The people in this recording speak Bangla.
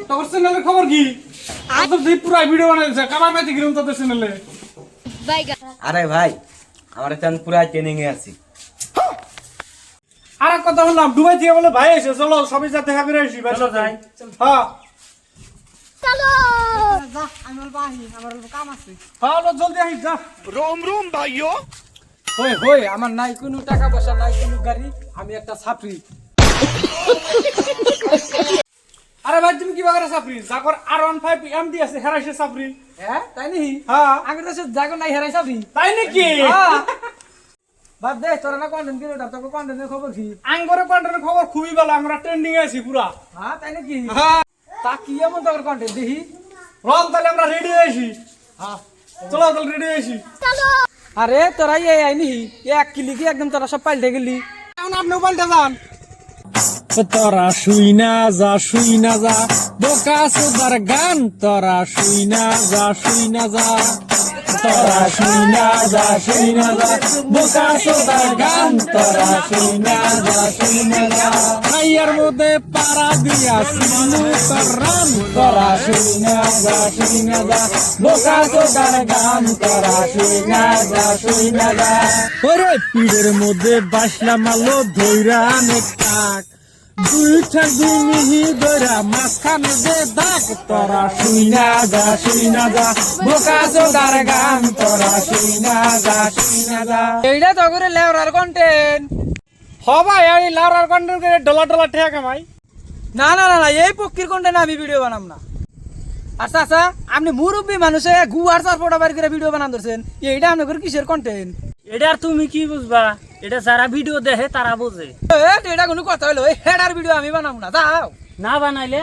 তোর চ্যানেলের খবর কি? তোর যে পুরো ভিডিও বানাইছে কামাই পাইতে গিরম তোদের চ্যানেলে। আরে ভাই আমার এখন পুরা ট্রেনিং এ আছি। আর এক কথা বললাম দুবাই থেকে বলে ভাই এসে চলো সবাই যা দেখা করে আসি। চলো যাই। হ্যাঁ যা আমি অল্প আহি আমার অল্প কাম আছে। হ্যাঁ জলদি আসি যা। হই হই আমার নাই কোনো টাকা পয়সা নাই কোনো গাড়ি আমি একটা ছাত্রী। আরে ভাই তুমি কি বাগারে সাফরি জাগর R15 এমডি আছে হেরাইছে সাফরি। হ্যাঁ তাই নাকি? হ্যাঁ আগে তো জাগো নাই হেরাই ছাত্রী। তাই নাকি? বাদ দে তোরা না কন্টেন্ট ক্রিয়েটর তোর কন্টেন্টের খবর কি? আঙ্গরে কন্টেন্টের খবর খুবই ভালো আমরা ট্রেন্ডিং এ আছি পুরা। হ্যাঁ তাই নাকি? হ্যাঁ তা কি এমন তোর কন্টেন্ট দেখি? রং তাহলে আমরা রেডি হয়ে আসি। হ্যাঁ চলো তাহলে রেডি হয়ে আসি। আরে তোরা এই আইনি এক ক্লিকে একদম তোরা সব পাল্টে গেলি। এখন আপনিও পাল্টে যান। তোরা শুই না যা বোকা সুদার গান তোরা শুই না যা তোরা শুই না যা বোকা সুদার গান তোরা শুই না যা আইয়ার মধ্যে পাড়া দিয়া সিনু তোর রান তোরা শুই না যা বোকা সুদার গান তোরা শুই না যা ওরে পিড়ের মধ্যে বাসলা মালো ধইরা অনেক টাক দুইটা দুই মিহি ধরা মাঝখানে যে দাগ তোরা শুই না যা বোকা চোদার গান তোরা শুই না যা এইটা তো করে লেওরার কন্টেন্ট। হ ভাই এই লাউরার কন্টেন্ট করে ডলার ঠেকা কামাই। না এই পক্ষীর কন্টেন্ট আমি ভিডিও বানাম না। আচ্ছা আপনি মুরব্বী মানুষে গুয়ার চার ফোটা বাড়ি করে ভিডিও বানান ধরছেন এইটা আপনার কিসের কন্টেন্ট? এটা আর তুমি কি বুঝবা? এটা যারা ভিডিও দেখে তারা বোঝে। এটা কোনো কথা হলো হেডার ভিডিও আমি বানাবো না যাও না বানাইলে